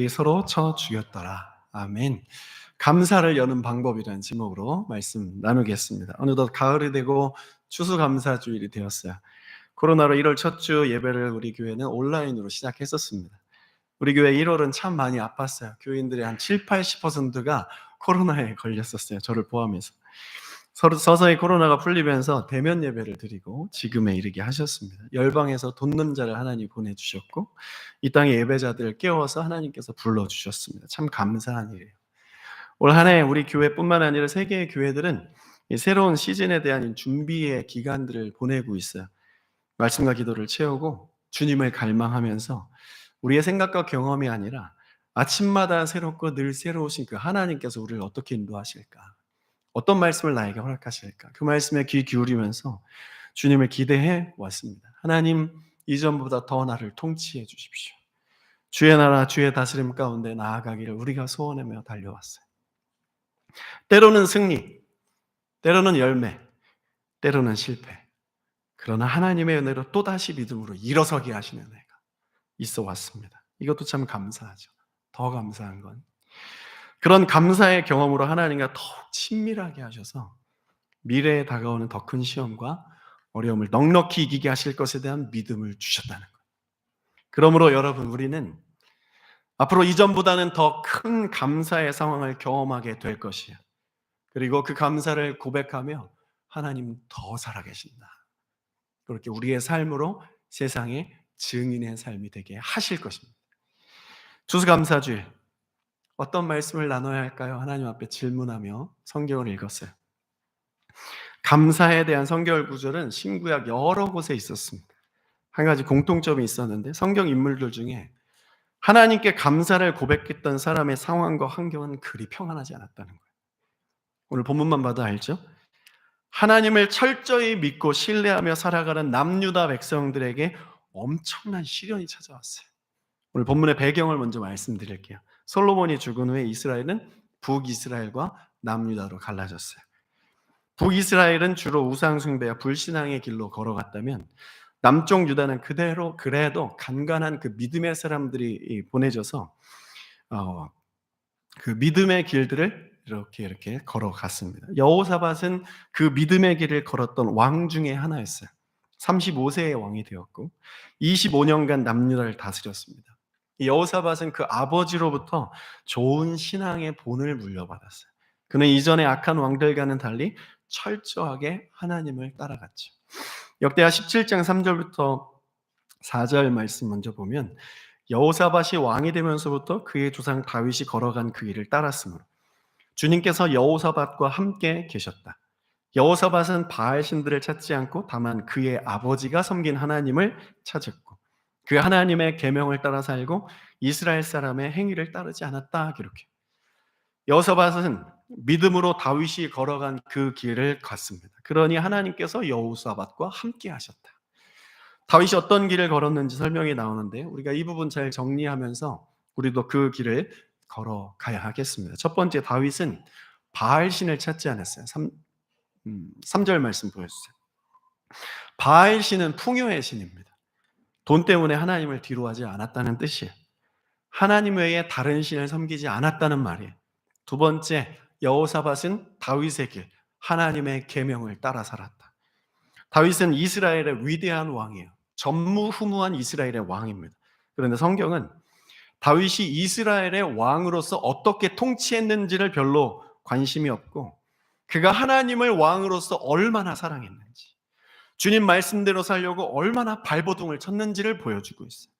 서로 쳐 죽였더라. 아멘. 감사를 여는 방법이라는 제목으로 말씀 나누겠습니다. 어느덧 가을이 되고 추수감사주일이 되었어요. 코로나로 1월 첫 주 예배를 우리 교회는 온라인으로 시작했었습니다. 우리 교회 1월은 참 많이 아팠어요. 교인들의 한 7, 80%가 코로나에 걸렸었어요. 저를 포함해서. 서서히 코로나가 풀리면서 대면 예배를 드리고 지금에 이르게 하셨습니다. 열방에서 돕는 자를 하나님 보내주셨고 이 땅의 예배자들을 깨워서 하나님께서 불러주셨습니다. 참 감사한 일이에요. 올 한 해 우리 교회뿐만 아니라 세계의 교회들은 이 새로운 시즌에 대한 준비의 기간들을 보내고 있어요. 말씀과 기도를 채우고 주님을 갈망하면서 우리의 생각과 경험이 아니라 아침마다 새롭고 늘 새로우신 그 하나님께서 우리를 어떻게 인도하실까, 어떤 말씀을 나에게 허락하실까, 그 말씀에 귀 기울이면서 주님을 기대해 왔습니다. 하나님, 이전보다 더 나를 통치해 주십시오. 주의 나라, 주의 다스림 가운데 나아가기를 우리가 소원하며 달려왔어요. 때로는 승리, 때로는 열매, 때로는 실패. 그러나 하나님의 은혜로 또다시 믿음으로 일어서게 하시는 은혜가 있어 왔습니다. 이것도 참 감사하죠. 더 감사한 건 그런 감사의 경험으로 하나님과 더욱 친밀하게 하셔서 미래에 다가오는 더 큰 시험과 어려움을 넉넉히 이기게 하실 것에 대한 믿음을 주셨다는 것. 그러므로 여러분, 우리는 앞으로 이전보다는 더 큰 감사의 상황을 경험하게 될 것이에요. 그리고 그 감사를 고백하며 하나님 더 살아계신다, 그렇게 우리의 삶으로 세상에 증인의 삶이 되게 하실 것입니다. 추수감사주일, 어떤 말씀을 나눠야 할까요? 하나님 앞에 질문하며 성경을 읽었어요. 감사에 대한 성경 구절은 신구약 여러 곳에 있었습니다. 한 가지 공통점이 있었는데 성경 인물들 중에 하나님께 감사를 고백했던 사람의 상황과 환경은 그리 평안하지 않았다는 거예요. 오늘 본문만 봐도 알죠? 하나님을 철저히 믿고 신뢰하며 살아가는 남유다 백성들에게 엄청난 시련이 찾아왔어요. 오늘 본문의 배경을 먼저 말씀드릴게요. 솔로몬이 죽은 후에 이스라엘은 북이스라엘과 남유다로 갈라졌어요. 북이스라엘은 주로 우상숭배와 불신앙의 길로 걸어갔다면 남쪽 유다는 그대로 그래도 간간한 그 믿음의 사람들이 보내져서 그 믿음의 길들을 이렇게 걸어갔습니다. 여호사밧은 그 믿음의 길을 걸었던 왕 중에 하나였어요. 35세의 왕이 되었고 25년간 남유다를 다스렸습니다. 여호사밧은 그 아버지로부터 좋은 신앙의 본을 물려받았어요. 그는 이전의 악한 왕들과는 달리 철저하게 하나님을 따라갔죠. 역대하 17장 3절부터 4절 말씀 먼저 보면 여호사밧이 왕이 되면서부터 그의 조상 다윗이 걸어간 그 길을 따랐으므로 주님께서 여호사밧과 함께 계셨다. 여호사밧은 바알 신들을 찾지 않고 다만 그의 아버지가 섬긴 하나님을 찾았고 그 하나님의 계명을 따라 살고 이스라엘 사람의 행위를 따르지 않았다 기록해. 여호사밧은 믿음으로 다윗이 걸어간 그 길을 갔습니다. 그러니 하나님께서 여호사밧과 함께 하셨다. 다윗이 어떤 길을 걸었는지 설명이 나오는데 우리가 이 부분 잘 정리하면서 우리도 그 길을 걸어가야 하겠습니다. 첫 번째, 다윗은 바알신을 찾지 않았어요. 3절 말씀 보여주세요. 바알신은 풍요의 신입니다. 돈 때문에 하나님을 뒤로하지 않았다는 뜻이에요. 하나님 외에 다른 신을 섬기지 않았다는 말이에요. 두 번째, 여호사밧은 다윗의 길, 하나님의 계명을 따라 살았다. 다윗은 이스라엘의 위대한 왕이에요. 전무후무한 이스라엘의 왕입니다. 그런데 성경은 다윗이 이스라엘의 왕으로서 어떻게 통치했는지를 별로 관심이 없고 그가 하나님을 왕으로서 얼마나 사랑했는지, 주님 말씀대로 살려고 얼마나 발버둥을 쳤는지를 보여주고 있어요.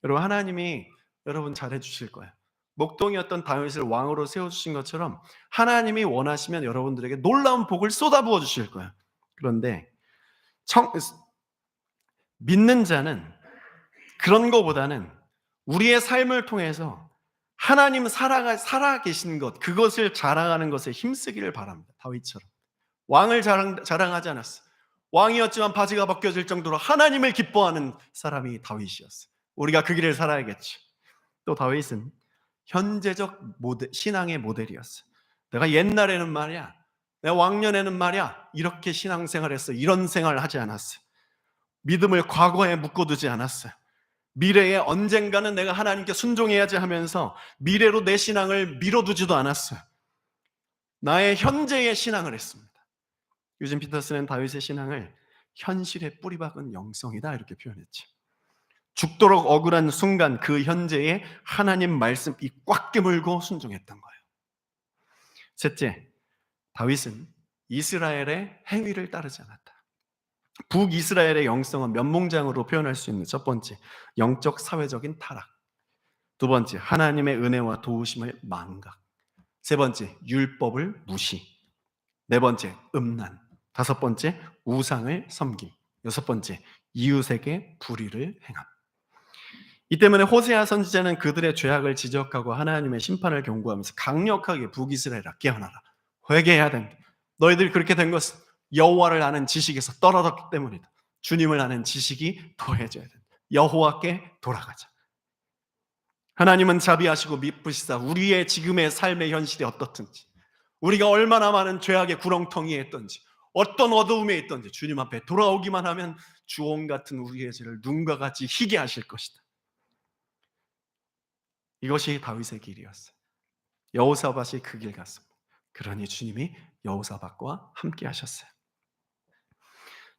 여러분, 하나님이 여러분 잘해주실 거예요. 목동이었던 다윗을 왕으로 세워주신 것처럼 하나님이 원하시면 여러분들에게 놀라운 복을 쏟아부어 주실 거예요. 그런데 믿는 자는 그런 것보다는 우리의 삶을 통해서 하나님 살아 계신 것, 그것을 자랑하는 것에 힘쓰기를 바랍니다. 다윗처럼 왕을 자랑하지 않았어. 왕이었지만 바지가 벗겨질 정도로 하나님을 기뻐하는 사람이 다윗이었어요. 우리가 그 길을 살아야겠죠. 또 다윗은 현재적 신앙의 모델이었어요. 내가 옛날에는 말이야, 내가 왕년에는 말이야, 이렇게 신앙생활했어. 이런 생활을 하지 않았어요. 믿음을 과거에 묶어두지 않았어요. 미래에 언젠가는 내가 하나님께 순종해야지 하면서 미래로 내 신앙을 미뤄두지도 않았어요. 나의 현재의 신앙을 했습니다. 유진 피터스는 다윗의 신앙을 현실에 뿌리박은 영성이다 이렇게 표현했죠. 죽도록 억울한 순간 그 현재에 하나님 말씀 이 꽉 깨물고 순종했던 거예요. 셋째, 다윗은 이스라엘의 행위를 따르지 않았다. 북이스라엘의 영성은 면봉장으로 표현할 수 있는 첫 번째, 영적 사회적인 타락. 두 번째, 하나님의 은혜와 도우심을 망각. 세 번째, 율법을 무시. 네 번째, 음란. 다섯 번째, 우상을 섬김. 여섯 번째, 이웃에게 불의를 행함. 이 때문에 호세아 선지자는 그들의 죄악을 지적하고 하나님의 심판을 경고하면서 강력하게 북이스라엘아 깨어나라. 회개해야 된다. 너희들이 그렇게 된 것은 여호와를 아는 지식에서 떨어졌기 때문이다. 주님을 아는 지식이 더해져야 된다. 여호와께 돌아가자. 하나님은 자비하시고 미쁘시사 우리의 지금의 삶의 현실이 어떻든지, 우리가 얼마나 많은 죄악의 구렁텅이에 있던지, 어떤 어두움에 있던지 주님 앞에 돌아오기만 하면 주홍 같은 우리의 죄를 눈과 같이 희게 하실 것이다. 이것이 다윗의 길이었어요. 여호사밧이 그 길 갔습니다. 그러니 주님이 여호사밧과 함께 하셨어요.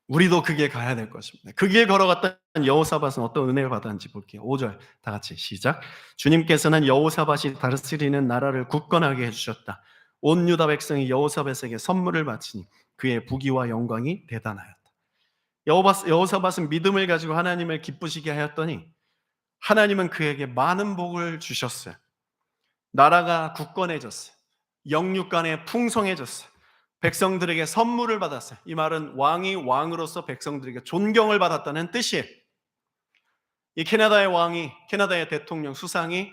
우리도 그 길 가야 될 것입니다. 그 길 걸어갔던 여호사밧은 어떤 은혜를 받았는지 볼게요. 5절 다 같이 시작. 주님께서는 여호사밧이 다스리는 나라를 굳건하게 해주셨다. 온 유다 백성이 여호사밧에게 선물을 바치니 그의 부귀와 영광이 대단하였다. 여호사밧은 믿음을 가지고 하나님을 기쁘시게 하였더니 하나님은 그에게 많은 복을 주셨어요. 나라가 굳건해졌어요. 영육간에 풍성해졌어요. 백성들에게 선물을 받았어요. 이 말은 왕이 왕으로서 백성들에게 존경을 받았다는 뜻이에요. 이 캐나다의 왕이, 캐나다의 대통령 수상이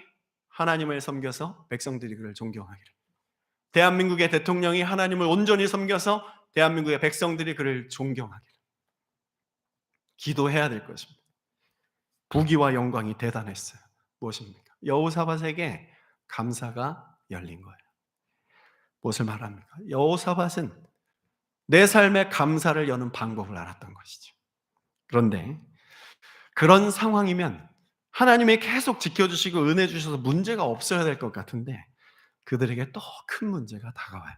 하나님을 섬겨서 백성들이 그를 존경하기를, 대한민국의 대통령이 하나님을 온전히 섬겨서 대한민국의 백성들이 그를 존경하기를, 기도해야 될 것입니다. 부귀와 영광이 대단했어요. 무엇입니까? 여호사밧에게 감사가 열린 거예요. 무엇을 말합니까? 여호사밧은 내 삶에 감사를 여는 방법을 알았던 것이죠. 그런데 그런 상황이면 하나님이 계속 지켜주시고 은혜 주셔서 문제가 없어야 될 것 같은데 그들에게 또 큰 문제가 다가와요.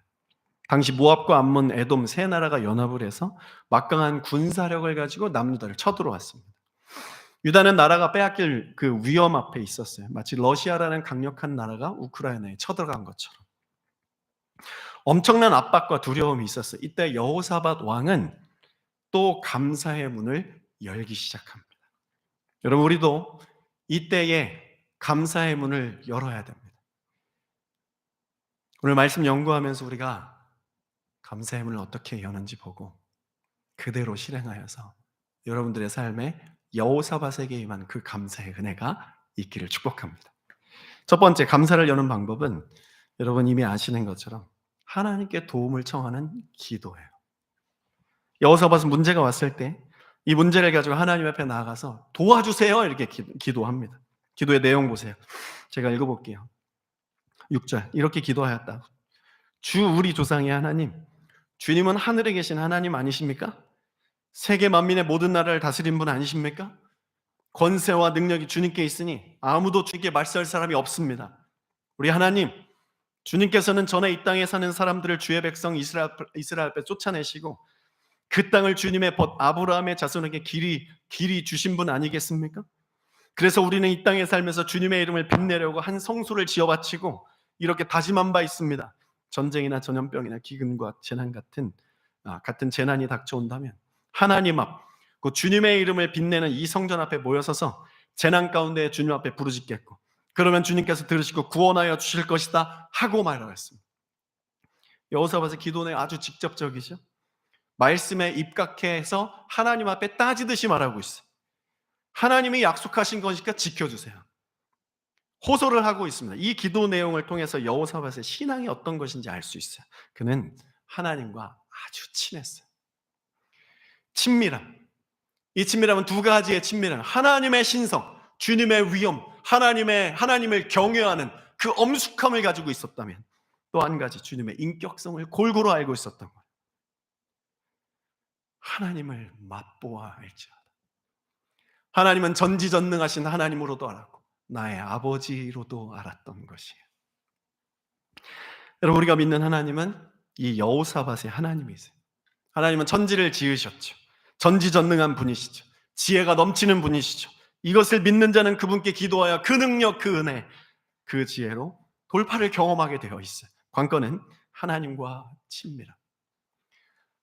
당시 모압과 암몬, 에돔 세 나라가 연합을 해서 막강한 군사력을 가지고 남유다를 쳐들어왔습니다. 유다는 나라가 빼앗길 그 위험 앞에 있었어요. 마치 러시아라는 강력한 나라가 우크라이나에 쳐들어간 것처럼. 엄청난 압박과 두려움이 있었어요. 이때 여호사밧 왕은 또 감사의 문을 열기 시작합니다. 여러분, 우리도 이때에 감사의 문을 열어야 됩니다. 오늘 말씀 연구하면서 우리가 감사의 문을 어떻게 여는지 보고 그대로 실행하여서 여러분들의 삶에 여호사밧에게 임한 그 감사의 은혜가 있기를 축복합니다. 첫 번째, 감사를 여는 방법은 여러분 이미 아시는 것처럼 하나님께 도움을 청하는 기도예요. 여호사밧은 문제가 왔을 때 이 문제를 가지고 하나님 앞에 나아가서 도와주세요 이렇게 기도합니다. 기도의 내용 보세요. 제가 읽어볼게요. 6절 이렇게 기도하였다. 주 우리 조상의 하나님, 주님은 하늘에 계신 하나님 아니십니까? 세계 만민의 모든 나라를 다스린 분 아니십니까? 권세와 능력이 주님께 있으니 아무도 주님께 말할 사람이 없습니다. 우리 하나님, 주님께서는 전에 이 땅에 사는 사람들을 주의 백성 이스라엘 앞에 쫓아내시고 그 땅을 주님의 벗 아브라함의 자손에게 길이 주신 분 아니겠습니까? 그래서 우리는 이 땅에 살면서 주님의 이름을 빛내려고 한 성소를 지어 바치고 이렇게 다짐한 바 있습니다. 전쟁이나 전염병이나 기근과 재난 같은 재난이 닥쳐온다면 하나님 앞, 그 주님의 이름을 빛내는 이 성전 앞에 모여서서 재난 가운데 주님 앞에 부르짖겠고 그러면 주님께서 들으시고 구원하여 주실 것이다 하고 말하였습니다. 여호사밧의 기도는 아주 직접적이죠. 말씀에 입각해서 하나님 앞에 따지듯이 말하고 있어요. 하나님이 약속하신 거니까 지켜주세요. 호소를 하고 있습니다. 이 기도 내용을 통해서 여호사밧의 신앙이 어떤 것인지 알 수 있어요. 그는 하나님과 아주 친했어요. 친밀함. 이 친밀함은 두 가지의 친밀함. 하나님의 신성, 주님의 위엄, 하나님을 경외하는 그 엄숙함을 가지고 있었다면 또 한 가지 주님의 인격성을 골고루 알고 있었던 거예요. 하나님을 맛보아 알지어다. 하나님은 전지전능하신 하나님으로도 알았고 나의 아버지로도 알았던 것이에요. 여러분, 우리가 믿는 하나님은 이 여호사밧의 하나님이세요. 하나님은 천지를 지으셨죠. 전지전능한 분이시죠. 지혜가 넘치는 분이시죠. 이것을 믿는 자는 그분께 기도하여 그 능력, 그 은혜, 그 지혜로 돌파를 경험하게 되어 있어요. 관건은 하나님과 친밀함.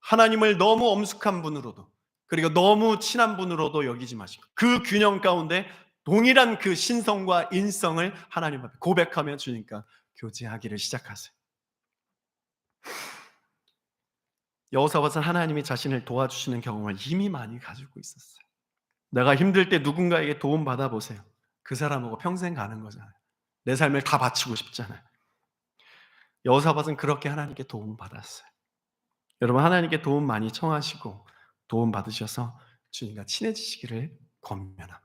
하나님을 너무 엄숙한 분으로도, 그리고 너무 친한 분으로도 여기지 마시고 그 균형 가운데 동일한 그 신성과 인성을 하나님 앞에 고백하며 주님과 교제하기를 시작하세요. 여호사밧은 하나님이 자신을 도와주시는 경험을 이미 많이 가지고 있었어요. 내가 힘들 때 누군가에게 도움 받아보세요. 그 사람하고 평생 가는 거잖아요. 내 삶을 다 바치고 싶잖아요. 여호사밧은 그렇게 하나님께 도움 받았어요. 여러분, 하나님께 도움 많이 청하시고 도움 받으셔서 주님과 친해지시기를 권면합니다.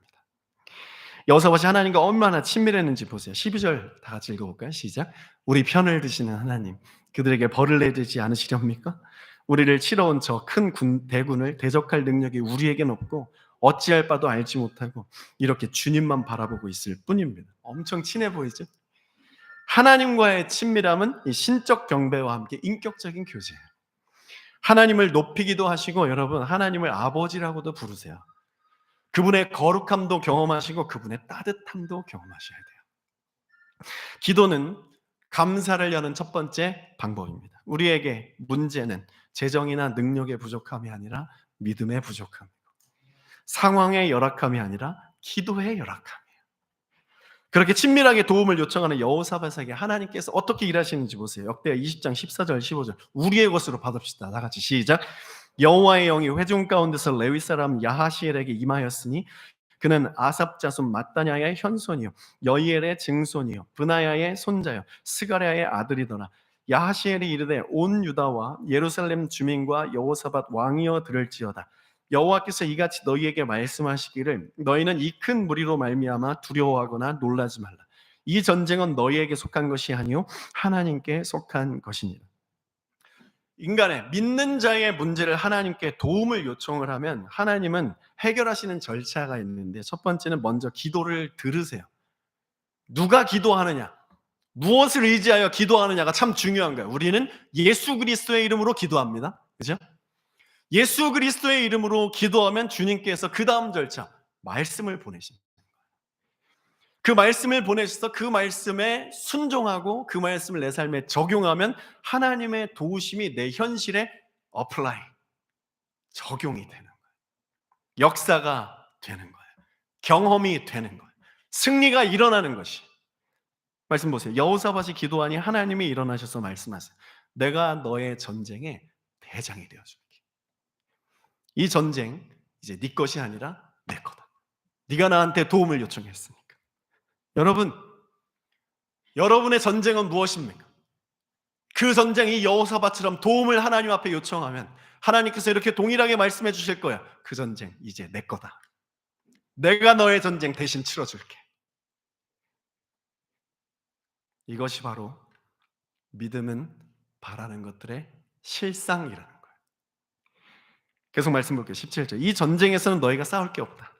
여호사밧이 하나님과 얼마나 친밀했는지 보세요. 12절 다 같이 읽어볼까요? 시작. 우리 편을 드시는 하나님, 그들에게 벌을 내리지 않으시렵니까? 우리를 치러 온 저 큰 대군을 대적할 능력이 우리에겐 없고 어찌할 바도 알지 못하고 이렇게 주님만 바라보고 있을 뿐입니다. 엄청 친해 보이죠? 하나님과의 친밀함은 이 신적 경배와 함께 인격적인 교제예요. 하나님을 높이기도 하시고 여러분, 하나님을 아버지라고도 부르세요. 그분의 거룩함도 경험하시고 그분의 따뜻함도 경험하셔야 돼요. 기도는 감사를 여는 첫 번째 방법입니다. 우리에게 문제는 재정이나 능력의 부족함이 아니라 믿음의 부족함이고 상황의 열악함이 아니라 기도의 열악함이에요. 그렇게 친밀하게 도움을 요청하는 여호사밧에게 하나님께서 어떻게 일하시는지 보세요. 역대하 20장 14절 15절 우리의 것으로 받읍시다. 다 같이 시작. 여호와의 영이 회중 가운데서 레위 사람 야하시엘에게 임하였으니 그는 아삽 자손 마따냐의 현손이요 여이엘의 증손이요 브나야의 손자요 스가랴의 아들이더라. 야하시엘이 이르되 온 유다와 예루살렘 주민과 여호사밧 왕이여 들을지어다. 여호와께서 이같이 너희에게 말씀하시기를 너희는 이 큰 무리로 말미암아 두려워하거나 놀라지 말라. 이 전쟁은 너희에게 속한 것이 아니요 하나님께 속한 것이니라. 인간의 믿는 자의 문제를 하나님께 도움을 요청을 하면 하나님은 해결하시는 절차가 있는데 첫 번째는 먼저 기도를 들으세요. 누가 기도하느냐, 무엇을 의지하여 기도하느냐가 참 중요한 거예요. 우리는 예수 그리스도의 이름으로 기도합니다. 그죠? 예수 그리스도의 이름으로 기도하면 주님께서 그 다음 절차 말씀을 보내십니다. 그 말씀을 보내셔서 그 말씀에 순종하고 그 말씀을 내 삶에 적용하면 하나님의 도우심이 내 현실에 어플라이, 적용이 되는 거예요. 역사가 되는 거예요. 경험이 되는 거예요. 승리가 일어나는 것이. 말씀 보세요. 여호사밧이 기도하니 하나님이 일어나셔서 말씀하세요. 내가 너의 전쟁에 대장이 되어줄게. 이 전쟁 이제 네 것이 아니라 내 거다. 네가 나한테 도움을 요청했으니까. 여러분, 여러분의 전쟁은 무엇입니까? 그 전쟁이 여호사밧처럼 도움을 하나님 앞에 요청하면 하나님께서 이렇게 동일하게 말씀해 주실 거야. 그 전쟁 이제 내 거다. 내가 너의 전쟁 대신 치러줄게. 이것이 바로 믿음은 바라는 것들의 실상이라는 거예요. 계속 말씀 볼게요. 17절. 이 전쟁에서는 너희가 싸울 게 없다.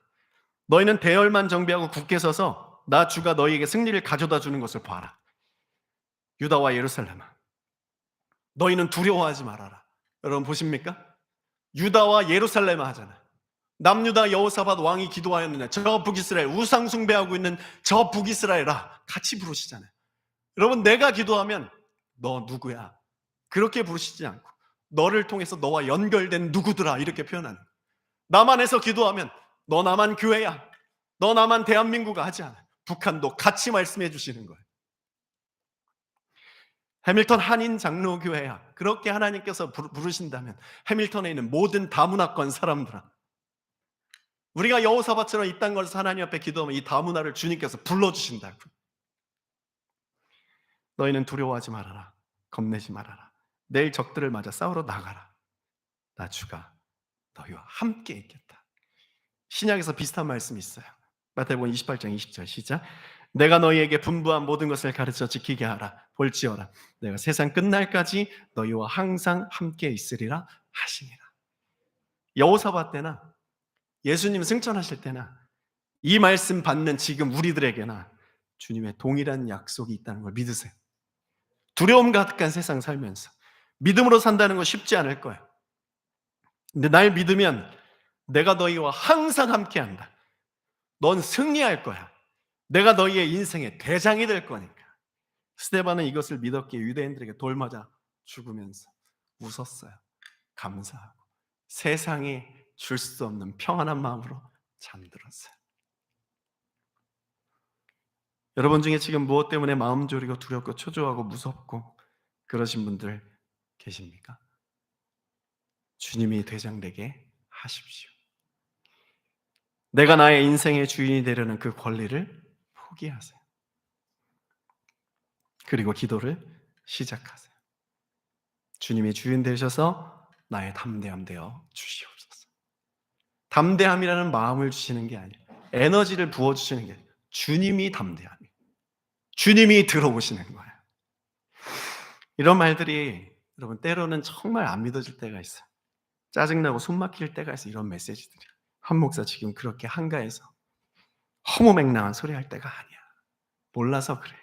너희는 대열만 정비하고 굳게 서서 나 주가 너희에게 승리를 가져다 주는 것을 봐라. 유다와 예루살렘아, 너희는 두려워하지 말아라. 여러분 보십니까? 유다와 예루살렘아 하잖아요. 남유다 여호사밧 왕이 기도하였느냐, 저 북이스라엘 우상 숭배하고 있는 저 북이스라엘아, 같이 부르시잖아요. 여러분, 내가 기도하면 너 누구야? 그렇게 부르시지 않고 너를 통해서 너와 연결된 누구더라 이렇게 표현하는 거예요. 남한에서 기도하면 너 남한 교회야, 너 남한 대한민국아 하지 않아요. 북한도 같이 말씀해 주시는 거예요. 해밀턴 한인 장로교회야, 그렇게 하나님께서 부르신다면 해밀턴에 있는 모든 다문화권 사람들아, 우리가 여호사밧처럼 이딴 것을 하나님 앞에 기도하면 이 다문화를 주님께서 불러주신다고. 너희는 두려워하지 말아라. 겁내지 말아라. 내일 적들을 맞아 싸우러 나가라. 나 주가 너희와 함께 있겠다. 신약에서 비슷한 말씀이 있어요. 마태복음 28장 20절 시작. 내가 너희에게 분부한 모든 것을 가르쳐 지키게 하라. 볼지어라 내가 세상 끝날까지 너희와 항상 함께 있으리라 하시니라. 여호사밧 때나 예수님 승천하실 때나 이 말씀 받는 지금 우리들에게나 주님의 동일한 약속이 있다는 걸 믿으세요. 두려움 가득한 세상 살면서 믿음으로 산다는 건 쉽지 않을 거예요. 근데 날 믿으면 내가 너희와 항상 함께한다. 넌 승리할 거야. 내가 너희의 인생의 대장이 될 거니까. 스데반은 이것을 믿었기에 유대인들에게 돌 맞아 죽으면서 웃었어요. 감사하고 세상이 줄 수 없는 평안한 마음으로 잠들었어요. 여러분 중에 지금 무엇 때문에 마음 졸이고 두렵고 초조하고 무섭고 그러신 분들 계십니까? 주님이 대장되게 하십시오. 내가 나의 인생의 주인이 되려는 그 권리를 포기하세요. 그리고 기도를 시작하세요. 주님이 주인 되셔서 나의 담대함 되어 주시옵소서. 담대함이라는 마음을 주시는 게 아니에요. 에너지를 부어주시는 게 아니에요. 주님이 담대함이에요. 주님이 들어오시는 거예요. 이런 말들이 여러분 때로는 정말 안 믿어질 때가 있어요. 짜증나고 숨 막힐 때가 있어요. 이런 메시지들이. 한 목사 지금 그렇게 한가해서 허무맹랑한 소리 할 때가 아니야. 몰라서 그래.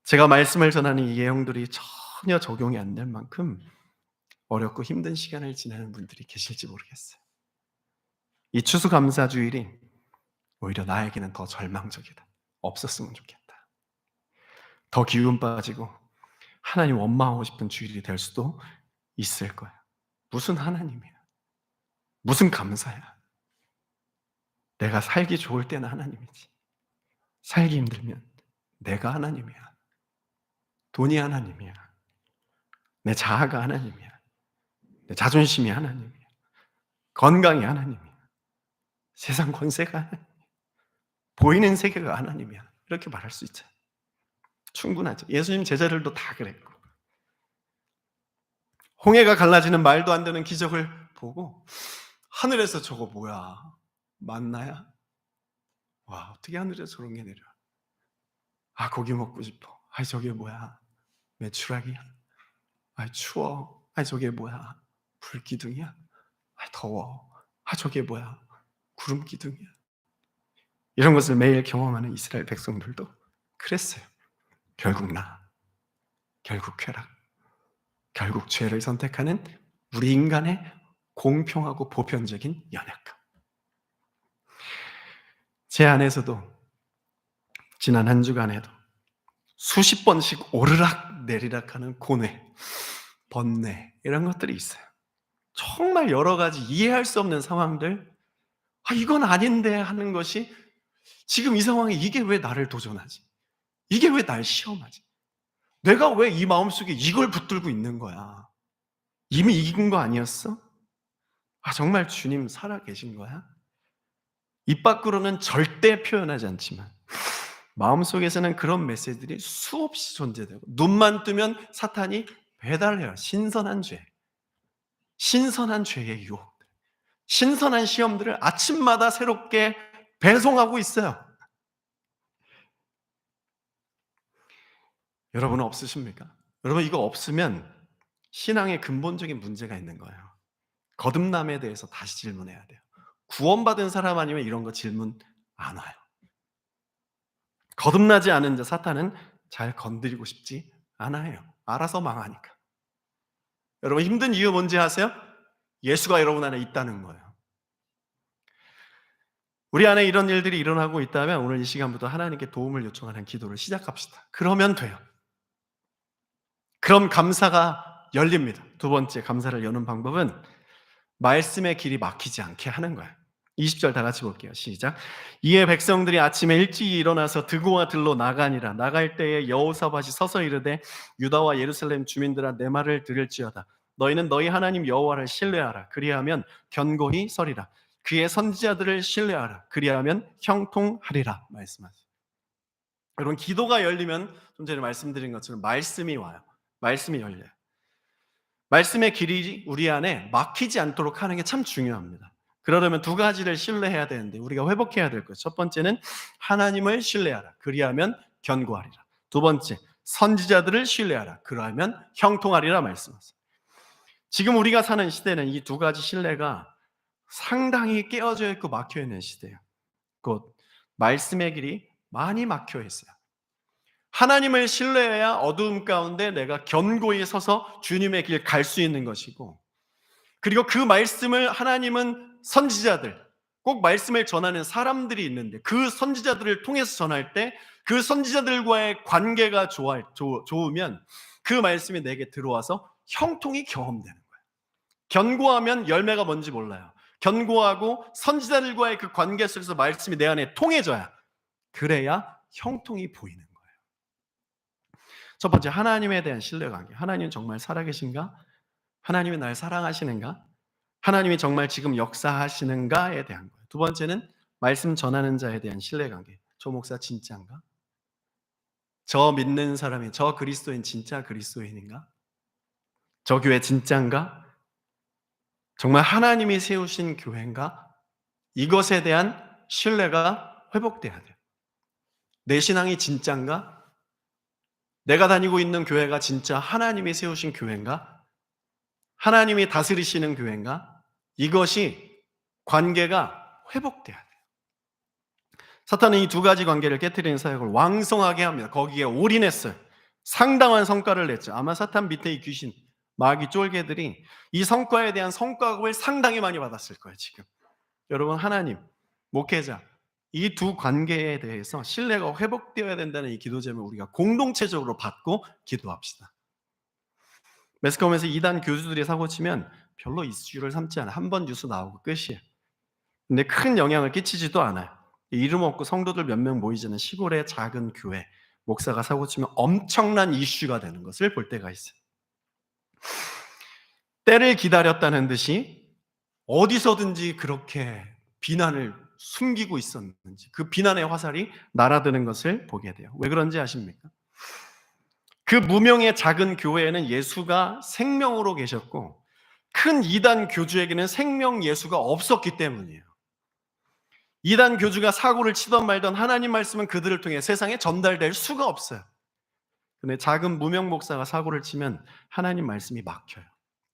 제가 말씀을 전하는 이 예형들이 전혀 적용이 안 될 만큼 어렵고 힘든 시간을 지내는 분들이 계실지 모르겠어요. 이 추수감사주일이 오히려 나에게는 더 절망적이다. 없었으면 좋겠다. 더 기운 빠지고 하나님 원망하고 싶은 주일이 될 수도 있을 거야. 무슨 하나님이야? 무슨 감사야? 내가 살기 좋을 때는 하나님이지. 살기 힘들면 내가 하나님이야. 돈이 하나님이야. 내 자아가 하나님이야. 내 자존심이 하나님이야. 건강이 하나님이야. 세상 권세가 하나님이야. 보이는 세계가 하나님이야. 이렇게 말할 수 있잖아요. 충분하죠. 예수님 제자들도 다 그랬고. 홍해가 갈라지는 말도 안 되는 기적을 보고 하늘에서 저거 뭐야? 만나야? 와, 어떻게 하늘에서 저런 게 내려? 아, 고기 먹고 싶어. 아, 저게 뭐야? 메추라기야? 아, 추워. 아, 저게 뭐야? 불기둥이야? 아, 더워. 아, 저게 뭐야? 구름 기둥이야? 이런 것을 매일 경험하는 이스라엘 백성들도 그랬어요. 결국 결국 쾌락, 결국 죄를 선택하는 우리 인간의 공평하고 보편적인 연약함. 제 안에서도 지난 한 주간에도 수십 번씩 오르락 내리락하는 고뇌, 번뇌 이런 것들이 있어요. 정말 여러 가지 이해할 수 없는 상황들, 아, 이건 아닌데 하는 것이 지금 이 상황에 이게 왜 나를 도전하지? 이게 왜 날 시험하지? 내가 왜 이 마음속에 이걸 붙들고 있는 거야? 이미 이긴 거 아니었어? 아, 정말 주님 살아 계신 거야? 입 밖으로는 절대 표현하지 않지만 마음속에서는 그런 메시지들이 수없이 존재되고 눈만 뜨면 사탄이 배달해요. 신선한 죄, 신선한 죄의 유혹들, 신선한 시험들을 아침마다 새롭게 배송하고 있어요. 여러분은 없으십니까? 여러분 이거 없으면 신앙에 근본적인 문제가 있는 거예요. 거듭남에 대해서 다시 질문해야 돼요. 구원받은 사람 아니면 이런 거 질문 안 와요. 거듭나지 않은 자 사탄은 잘 건드리고 싶지 않아요. 알아서 망하니까. 여러분 힘든 이유 뭔지 아세요? 예수가 여러분 안에 있다는 거예요. 우리 안에 이런 일들이 일어나고 있다면 오늘 이 시간부터 하나님께 도움을 요청하는 기도를 시작합시다. 그러면 돼요. 그럼 감사가 열립니다. 두 번째 감사를 여는 방법은 말씀의 길이 막히지 않게 하는 거예요. 20절 다 같이 볼게요. 시작. 이에 백성들이 아침에 일찍 일어나서 드고와 들로 나가니라. 나갈 때에 여호사밧이 서서 이르되 유다와 예루살렘 주민들아 내 말을 들을지어다. 너희는 너희 하나님 여호와를 신뢰하라. 그리하면 견고히 서리라. 그의 선지자들을 신뢰하라. 그리하면 형통하리라. 말씀하세요. 여러분 기도가 열리면 좀 전에 말씀드린 것처럼 말씀이 와요. 말씀이 열려요. 말씀의 길이 우리 안에 막히지 않도록 하는 게 참 중요합니다. 그러려면 두 가지를 신뢰해야 되는데 우리가 회복해야 될 것. 첫 번째는 하나님을 신뢰하라. 그리하면 견고하리라. 두 번째, 선지자들을 신뢰하라. 그러하면 형통하리라 말씀하세요. 지금 우리가 사는 시대는 이 두 가지 신뢰가 상당히 깨어져 있고 막혀 있는 시대예요. 곧 말씀의 길이 많이 막혀 있어요. 하나님을 신뢰해야 어두움 가운데 내가 견고히 서서 주님의 길 갈 수 있는 것이고, 그리고 그 말씀을 하나님은 선지자들, 꼭 말씀을 전하는 사람들이 있는데 그 선지자들을 통해서 전할 때 그 선지자들과의 관계가 좋으면 그 말씀이 내게 들어와서 형통이 경험되는 거예요. 견고하면 열매가 뭔지 몰라요. 견고하고 선지자들과의 그 관계 속에서 말씀이 내 안에 통해져야, 그래야 형통이 보이는 거예요. 첫 번째, 하나님에 대한 신뢰관계. 하나님은 정말 살아계신가? 하나님이 날 사랑하시는가? 하나님이 정말 지금 역사하시는가에 대한 거예요. 두 번째는 말씀 전하는 자에 대한 신뢰관계. 저 목사 진짜인가? 저 믿는 사람이, 저 그리스도인 진짜 그리스도인인가? 저 교회 진짜인가? 정말 하나님이 세우신 교회인가? 이것에 대한 신뢰가 회복돼야 돼요. 내 신앙이 진짜인가? 내가 다니고 있는 교회가 진짜 하나님이 세우신 교회인가? 하나님이 다스리시는 교회인가? 이것이 관계가 회복돼야 돼요. 사탄은 이 두 가지 관계를 깨트리는 사역을 왕성하게 합니다. 거기에 올인했어요. 상당한 성과를 냈죠. 아마 사탄 밑에 이 귀신, 마귀 쫄개들이 이 성과에 대한 성과급을 상당히 많이 받았을 거예요, 지금. 여러분, 하나님, 목회자, 이 두 관계에 대해서 신뢰가 회복되어야 된다는 이 기도 제목을 우리가 공동체적으로 받고 기도합시다. 매스컴에서 이단 교수들이 사고치면 별로 이슈를 삼지 않아요. 한 번 뉴스 나오고 끝이에요. 근데 큰 영향을 끼치지도 않아요. 이름 없고 성도들 몇 명 모이지 않은 시골의 작은 교회, 목사가 사고치면 엄청난 이슈가 되는 것을 볼 때가 있어요. 때를 기다렸다는 듯이 어디서든지 그렇게 비난을 숨기고 있었는지, 그 비난의 화살이 날아드는 것을 보게 돼요. 왜 그런지 아십니까? 그 무명의 작은 교회에는 예수가 생명으로 계셨고 큰 이단 교주에게는 생명 예수가 없었기 때문이에요. 이단 교주가 사고를 치던 말던 하나님 말씀은 그들을 통해 세상에 전달될 수가 없어요. 근데 작은 무명 목사가 사고를 치면 하나님 말씀이 막혀요.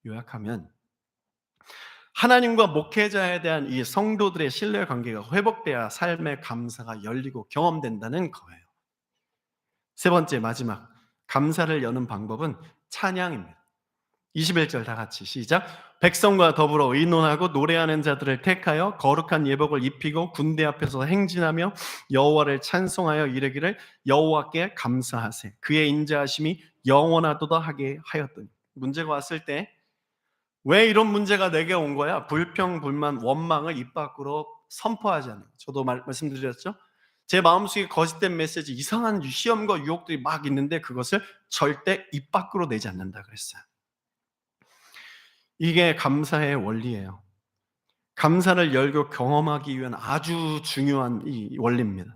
요약하면 하나님과 목회자에 대한 이 성도들의 신뢰 관계가 회복돼야 삶의 감사가 열리고 경험된다는 거예요. 세 번째, 마지막, 감사를 여는 방법은 찬양입니다. 21절 다 같이 시작. 백성과 더불어 의논하고 노래하는 자들을 택하여 거룩한 예복을 입히고 군대 앞에서 행진하며 여호와를 찬송하여 이르기를 여호와께 감사하세. 그의 인자하심이 영원하도다 하게 하였더니. 문제가 왔을 때 왜 이런 문제가 내게 온 거야? 불평, 불만, 원망을 입 밖으로 선포하지 않는. 저도 말씀드렸죠? 제 마음속에 거짓된 메시지, 이상한 시험과 유혹들이 막 있는데 그것을 절대 입 밖으로 내지 않는다 그랬어요. 이게 감사의 원리예요. 감사를 열고 경험하기 위한 아주 중요한 이 원리입니다.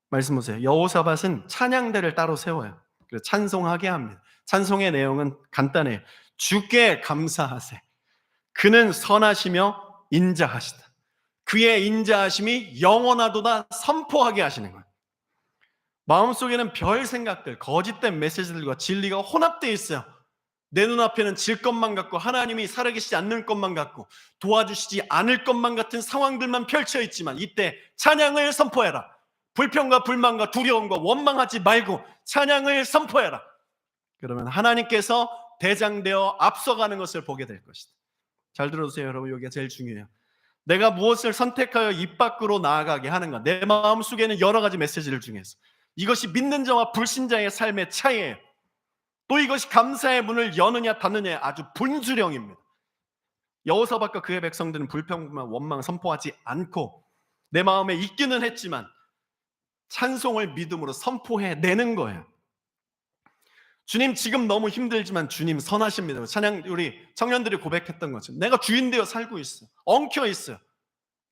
말씀 보세요. 여호사밧은 찬양대를 따로 세워요. 그래서 찬송하게 합니다. 찬송의 내용은 간단해요. 주께 감사하세. 그는 선하시며 인자하시다. 그의 인자하심이 영원하도다 선포하게 하시는 거예요. 마음속에는 별 생각들, 거짓된 메시지들과 진리가 혼합되어 있어요. 내 눈앞에는 질 것만 같고 하나님이 살아계시지 않는 것만 같고 도와주시지 않을 것만 같은 상황들만 펼쳐 있지만 이때 찬양을 선포해라. 불평과 불만과 두려움과 원망하지 말고 찬양을 선포해라. 그러면 하나님께서 대장되어 앞서가는 것을 보게 될 것이다. 잘 들어주세요, 여러분. 여기가 제일 중요해요. 내가 무엇을 선택하여 입 밖으로 나아가게 하는가. 내 마음속에는 여러 가지 메시지를 중에서 이것이 믿는 자와 불신자의 삶의 차이예요. 또 이것이 감사의 문을 여느냐 닫느냐의 아주 분수령입니다. 여호사밧과 그의 백성들은 불평만 원망 선포하지 않고 내 마음에 있기는 했지만 찬송을 믿음으로 선포해내는 거예요. 주님 지금 너무 힘들지만 주님 선하십니다. 찬양 우리 청년들이 고백했던 것처럼 내가 주인되어 살고 있어. 엉켜 있어요.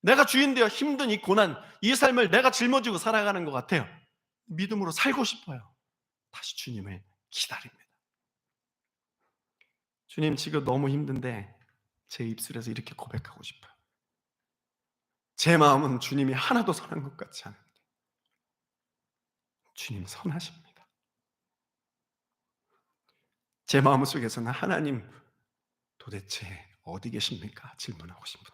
내가 주인되어 힘든 이 고난, 이 삶을 내가 짊어지고 살아가는 것 같아요. 믿음으로 살고 싶어요. 다시 주님을 기다립니다. 주님 지금 너무 힘든데 제 입술에서 이렇게 고백하고 싶어요. 제 마음은 주님이 하나도 선한 것 같지 않은데 주님 선하십니다. 제 마음속에서는 하나님 도대체 어디 계십니까? 질문하고 싶은데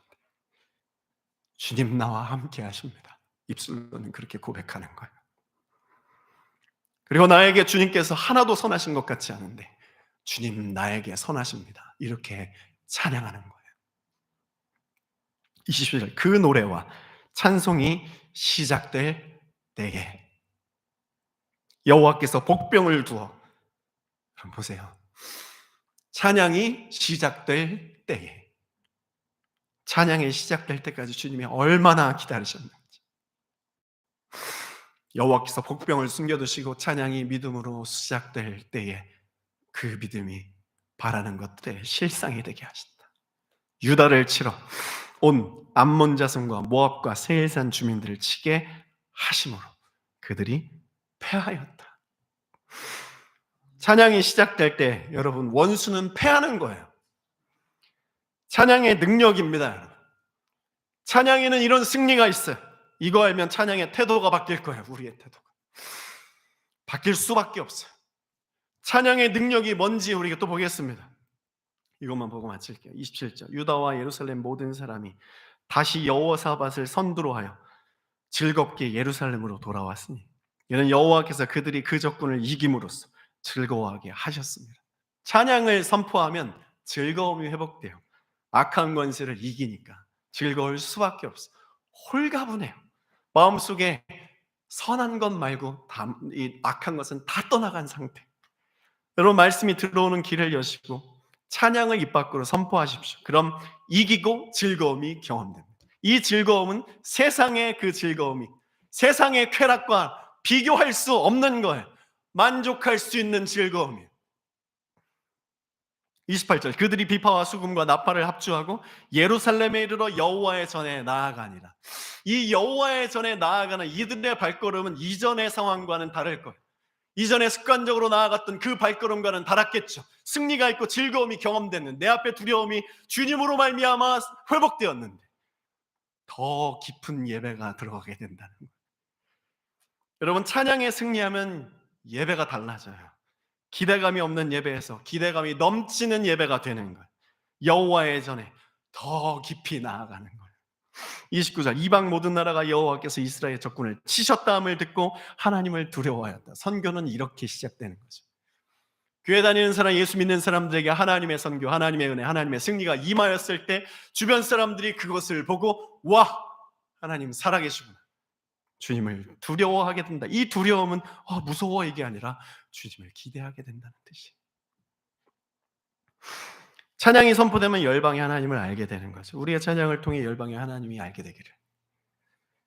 주님 나와 함께 하십니다. 입술로는 그렇게 고백하는 거예요. 그리고 나에게 주님께서 하나도 선하신 것 같지 않은데 주님 나에게 선하십니다. 이렇게 찬양하는 거예요. 27절 그 노래와 찬송이 시작될 때에 여호와께서 복병을 두어, 그럼 보세요. 찬양이 시작될 때에, 찬양이 시작될 때까지 주님이 얼마나 기다리셨는지. 여호와께서 복병을 숨겨두시고 찬양이 믿음으로 시작될 때에 그 믿음이 바라는 것들의 실상이 되게 하신다. 유다를 치러 온 암몬 자손과 모압과 세일산 주민들을 치게 하심으로 그들이 패하였다. 찬양이 시작될 때 여러분 원수는 패하는 거예요. 찬양의 능력입니다, 여러분. 찬양에는 이런 승리가 있어요. 이거 알면 찬양의 태도가 바뀔 거예요. 우리의 태도가 바뀔 수밖에 없어요. 찬양의 능력이 뭔지 우리가 또 보겠습니다. 이것만 보고 마칠게요. 27절 유다와 예루살렘 모든 사람이 다시 여호사밧을 선두로 하여 즐겁게 예루살렘으로 돌아왔으니 이는 여호와께서 그들이 그 적군을 이김으로써 즐거워하게 하셨습니다. 찬양을 선포하면 즐거움이 회복돼요. 악한 권세를 이기니까 즐거울 수밖에 없어요. 홀가분해요. 마음속에 선한 것 말고 이 악한 것은 다 떠나간 상태. 여러분 말씀이 들어오는 길을 여시고 찬양을 입 밖으로 선포하십시오. 그럼 이기고 즐거움이 경험됩니다. 이 즐거움은 세상의 그 즐거움이 세상의 쾌락과 비교할 수 없는 거예요. 만족할 수 있는 즐거움이에요. 28절 그들이 비파와 수금과 나팔을 합주하고 예루살렘에 이르러 여호와의 전에 나아가니라. 이 여호와의 전에 나아가는 이들의 발걸음은 이전의 상황과는 다를 거예요. 이전에 습관적으로 나아갔던 그 발걸음과는 달랐겠죠. 승리가 있고 즐거움이 경험됐는데 내 앞에 두려움이 주님으로 말미암아 회복되었는데 더 깊은 예배가 들어가게 된다는 거예요. 여러분 찬양에 승리하면 예배가 달라져요. 기대감이 없는 예배에서 기대감이 넘치는 예배가 되는 거예요. 여호와의 전에 더 깊이 나아가는 거예요. 29절 이방 모든 나라가 여호와께서 이스라엘 적군을 치셨다함을 듣고 하나님을 두려워하였다. 선교는 이렇게 시작되는 거죠. 교회 다니는 사람, 예수 믿는 사람들에게 하나님의 선교, 하나님의 은혜, 하나님의 승리가 임하였을 때 주변 사람들이 그것을 보고 와, 하나님 살아계시구나. 주님을 두려워하게 된다. 이 두려움은 무서워 이게 아니라 주님을 기대하게 된다는 뜻이에요. 찬양이 선포되면 열방이 하나님을 알게 되는 거죠. 우리의 찬양을 통해 열방이 하나님이 알게 되기를,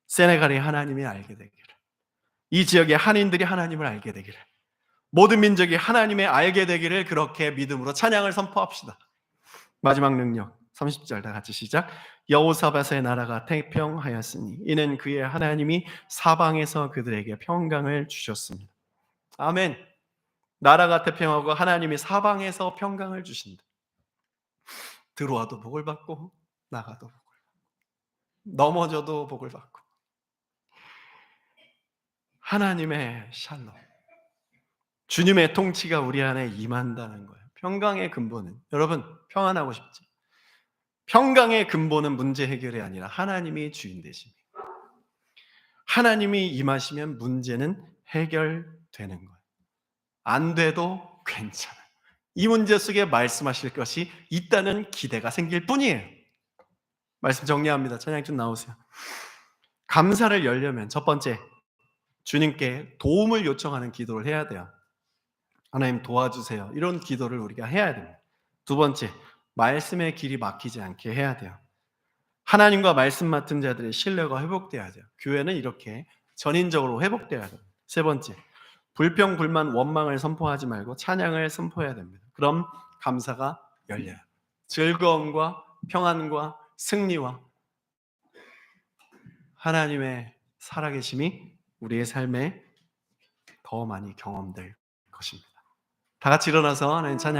세네갈이 하나님이 알게 되기를, 이 지역의 한인들이 하나님을 알게 되기를, 모든 민족이 하나님의 알게 되기를 그렇게 믿음으로 찬양을 선포합시다. 마지막 능력 30절 다 같이 시작. 여호사밧의 나라가 태평하였으니 이는 그의 하나님이 사방에서 그들에게 평강을 주셨습니다. 아멘. 나라가 태평하고 하나님이 사방에서 평강을 주신다. 들어와도 복을 받고 나가도 복을 받고 넘어져도 복을 받고 하나님의 샬롬, 주님의 통치가 우리 안에 임한다는 거예요. 평강의 근본은 여러분 평안하고 싶죠? 평강의 근본은 문제 해결이 아니라 하나님이 주인 되십니다. 하나님이 임하시면 문제는 해결되는 거예요. 안 돼도 괜찮아요. 이 문제 속에 말씀하실 것이 있다는 기대가 생길 뿐이에요. 말씀 정리합니다. 찬양 좀 나오세요. 감사를 열려면 첫 번째, 주님께 도움을 요청하는 기도를 해야 돼요. 하나님 도와주세요. 이런 기도를 우리가 해야 됩니다. 두 번째, 말씀의 길이 막히지 않게 해야 돼요. 하나님과 말씀 맡은 자들의 신뢰가 회복돼야 돼요. 교회는 이렇게 전인적으로 회복돼야 돼요. 세 번째, 불평, 불만, 원망을 선포하지 말고 찬양을 선포해야 됩니다. 그럼 감사가 열려요. 즐거움과 평안과 승리와 하나님의 살아계심이 우리의 삶에 더 많이 경험될 것입니다. 다 같이 일어나서 하나님 찬양